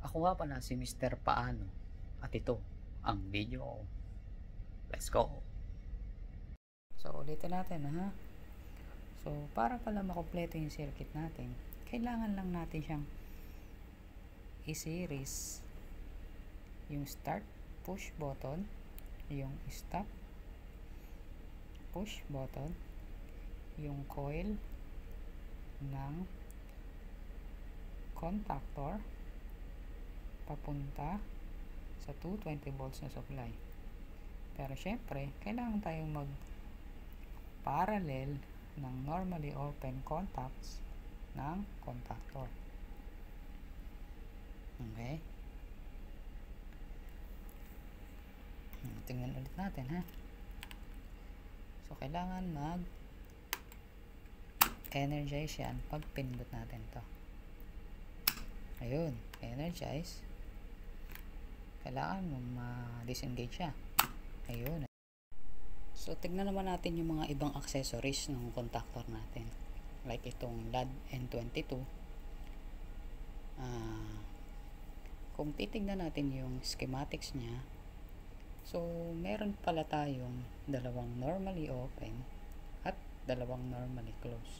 Ako nga pala si Mr. Paano at ito ang video ko. Let's go! So ulitin natin ha. So para pala makompleto yung circuit natin, kailangan lang natin siyang i-series yung start push button, yung stop push button, yung coil ng contactor papunta sa 220 volts na supply. Pero syempre, kailangan tayong mag parallel ng normally open contacts ng contactor. Okay? Tingnan ulit natin ha. So kailangan mag energize yan pag pinindot natin to. Ayun, energize. Kailangan mo ma-disengage siya. Ayun. So tignan naman natin yung mga ibang accessories ng contactor natin. Like itong LAD N22. Kung titignan natin yung schematics niya, so meron pala tayong dalawang normally open at dalawang normally close.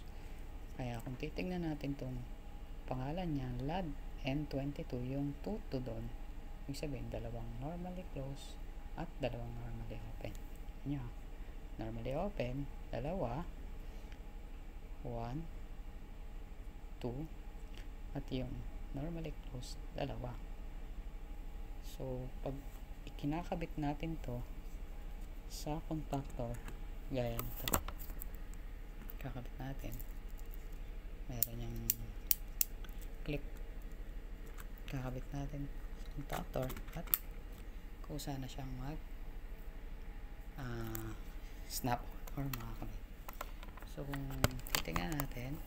Kaya kung titignan natin tong pangalan niya, LAD N22, yung 2 to doon, ibig sabihin dalawang normally close at dalawang normally open. Yan yun. Normally open, dalawa, 1, 2, at yung normally close, dalawa. So pag ikinakabit natin to sa contactor, gaya nito, kakabit natin, meron yung click, kakabit natin contactor at kusa na siyang mag snap or makakabit. So kung titingnan natin,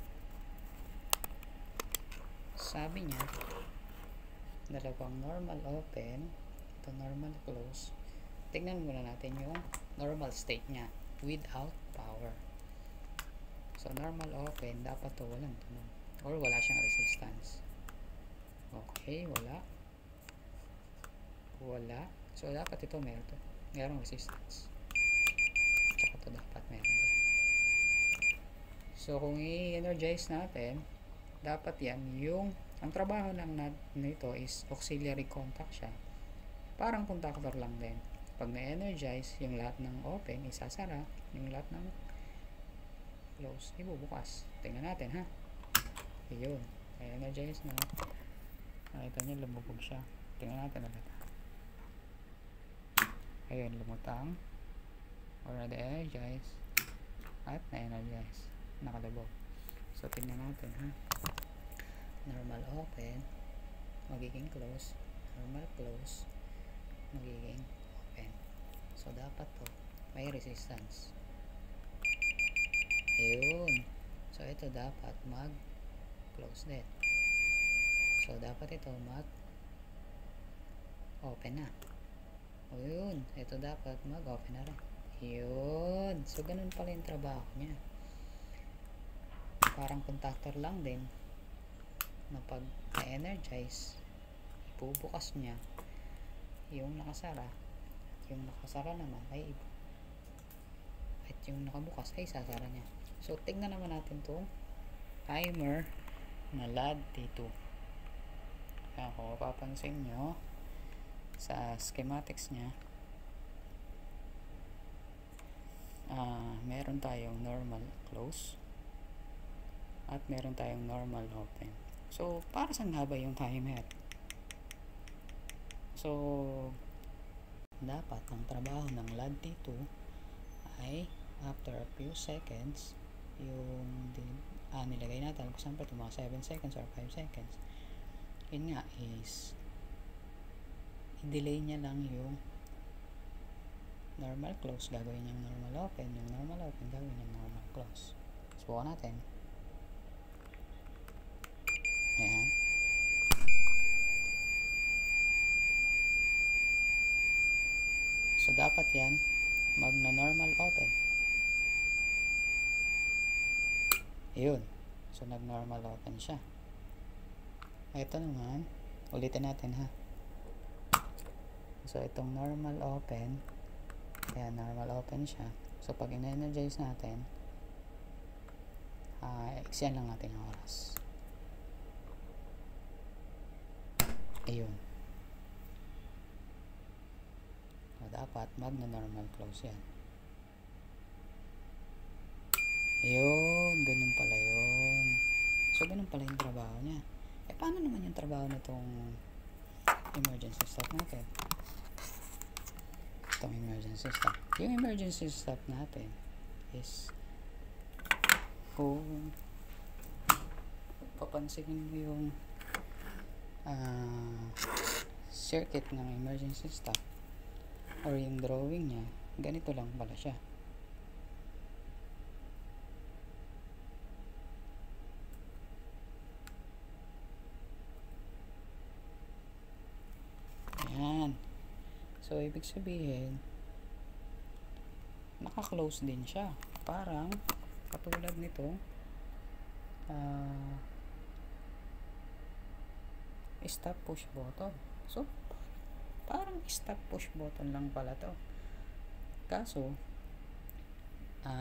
sabi niya dalawang normal open, ito normal close. Tingnan muna natin yung normal state niya without power. So normal open, dapat to walang tunog or wala siyang resistance. Okay, wala. So dapat ito merong resistance. Tsaka ito dapat meron din. So kung i-energize natin, dapat yan yung ang trabaho ng nito is auxiliary contact siya. Parang contactor lang din. Pag na-energize, yung lahat ng open isasara, yung lahat ng close ibubukas. Tingnan natin ha. Ayun, energize na. Nakita nyo, lumubog siya. Tingnan natin ulit. Ayun, lumutang. Already energized. At na-energize. Nakalubog. So, tingnan natin ha. Normal open, magiging close. Normal close, magiging open. So, dapat to may resistance. Ayun. So, ito dapat mag-close din. So, dapat ito mag-open na. Ayun. Ito dapat mag-open na rin. Ayun. So, ganun pala yung trabaho niya. Parang contactor lang din na pag na-energize, ibubukas niya yung nakasara. Yung nakasara naman ay iba. At yung nakabukas ay sasara niya. So, tingnan naman natin itong timer na LAD T2. Kaya kung mapapansin nyo sa schematics niya, meron tayong normal close at meron tayong normal open. So, para saan nga ba yung timer? So, dapat ang trabaho ng LAD T2 ay after a few seconds, yung nilagay natin, for example, mga 7 seconds or 5 seconds, yun nga is i-delay niya lang yung normal close, gagawin niyang normal open, yung normal open, gagawin niyang normal close. Subukan natin. Ayan. So, dapat yan magna-normal open. Ayun. So, nag-normal open siya. Ito naman, Ulitin natin ha. So itong normal open, ayan, normal open siya. So pag in-energize natin, extend lang natin yung oras. Ayun. So dapat magno-normal close yan. Ayun, ganun pala yun. So ganun pala yung trabaho niya. Paano naman yung trabaho nitong emergency stop natin? Itong emergency stop. Yung emergency stop natin is, kung papansinin mo yung circuit ng emergency stop or yung drawing niya, ganito lang pala siya. Ayan. So ibig sabihin, naka-close din siya. Parang katulad nito, stop push button. So parang stop push button lang pala to. Kaso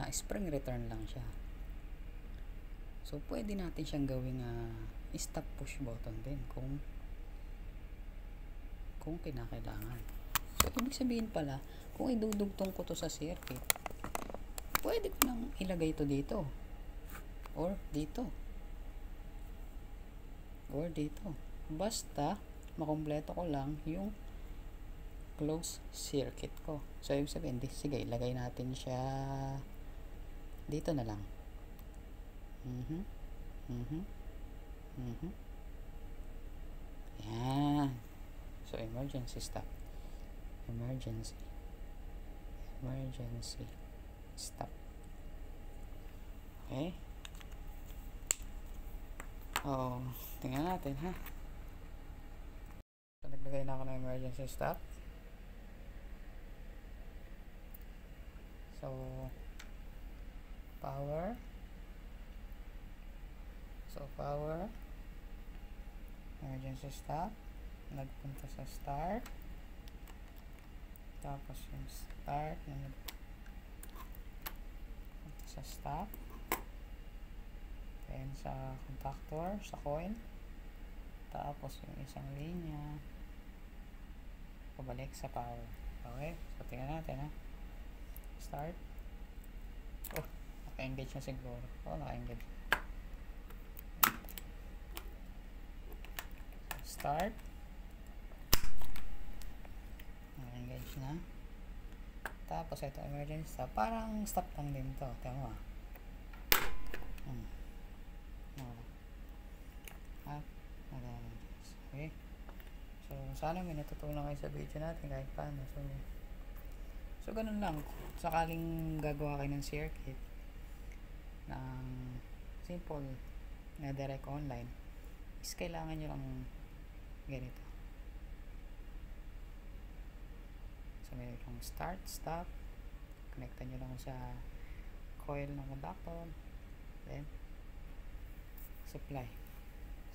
spring return lang siya. So pwede natin siyang gawing stop push button din kung kinakailangan. So ibig sabihin pala, kung idudugtong ko to sa circuit, pwede ko nang ilagay ito dito or dito or dito, basta makumpleto ko lang yung close circuit ko. So ibig sabihin, sige, ilagay natin siya dito na lang. Yan. So emergency stop, emergency stop. Okay. Tingnan natin ha. So naglagay na ako ng emergency stop. So power, emergency stop, nagpunta sa start, tapos yung start nagpunta sa stop, then sa contactor, sa coil, tapos yung isang linya pabalik sa power. Okay, so tingnan natin ha. Start. Naka-engage na siguro. Naka-engage. Start. Naka-engage na. Tapos ito emergency stop. Parang stop lang din to. Tama. Okay. So sana may natutunan kayo sa video natin kahit paano. So ganun lang. Sakaling gagawa kayo ng circuit ng simple na direct online, is kailangan nyo lang ganito. So may lang start, stop, connectan nyo lang sa coil ng conductor, then supply.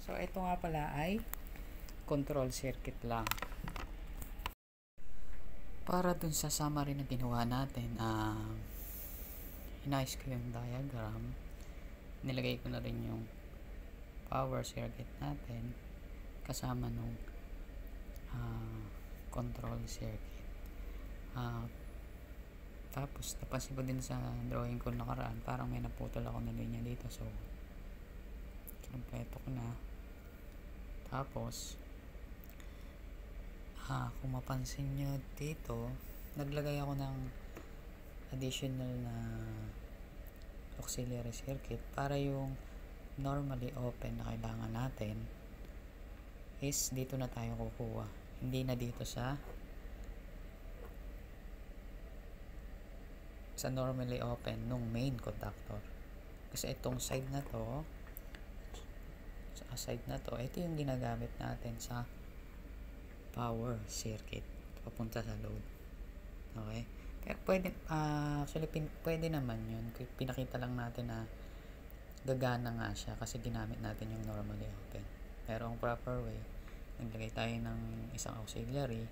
So ito nga pala ay control circuit lang. Para dun sa summary na ginawa natin, inayos ko yung diagram, nilagay ko na rin yung power circuit natin kasama nung control circuit. Tapos napansin ko din sa drawing ko nakaraan, parang may naputol ako na linya dito, so kompleto ko na. Tapos kung mapansin nyo dito, naglagay ako ng additional na auxiliary circuit para yung normally open na kailangan natin is dito na tayo kukuha, hindi na dito sa normally open nung main conductor. Kasi itong side na to, ito yung ginagamit natin sa power circuit papunta sa load. Okay, kaya pwede, actually pwede naman yun, pinakita lang natin na gagana nga siya kasi ginamit natin yung normally open. Pero ang proper way, naglagay tayo ng isang auxiliary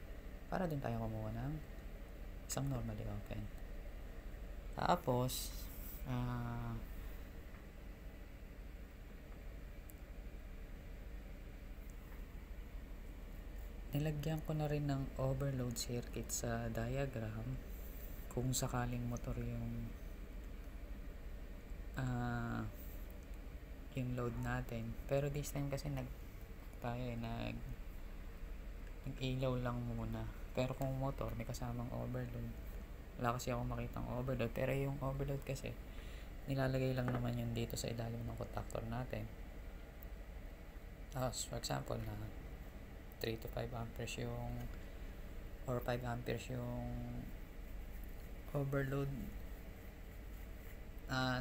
para din tayo kumuha ng isang normally open. Tapos nilagyan ko na rin ng overload circuit sa diagram kung sakaling motor yung load natin. Pero this time kasi nag-ilaw lang muna. Pero kung motor may kasamang overload, wala kasi ako makitang overload. Pero yung overload kasi nilalagay lang naman yun dito sa ilalim ng contactor natin. Tapos for example na 3 to 5 amperes yung or 5 amperes yung overload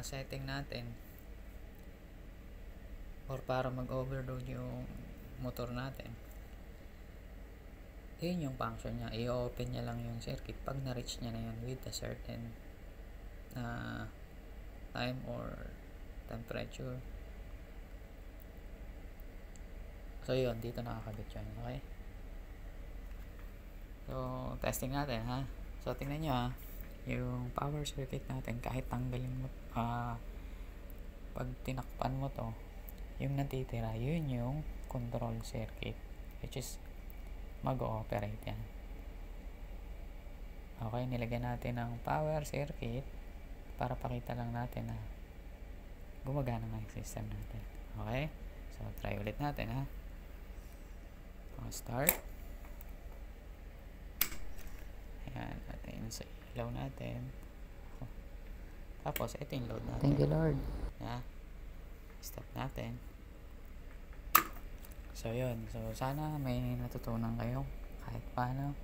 setting natin, or para mag-overload yung motor natin, yun yung function niya. I-open niya lang yung circuit pag na-reach niya na yun with a certain time or temperature. So yun, dito nakakabit yun. Okay, so testing natin ha. So tingnan nyo ha, yung power circuit natin, kahit tanggalin mo pag tinakpan mo to, yung natitira yun yung control circuit, which is mag-ooperate yan. Okay, nilagyan natin ng power circuit para pakita lang natin na gumagana nga yung system natin. Okay, so try ulit natin ha. Start. Ayan, natin sa ilaw natin. Tapos ito yung load natin. Thank you, Lord. Yeah. Stop natin. So yun, so sana may natutunan kayo kahit paano.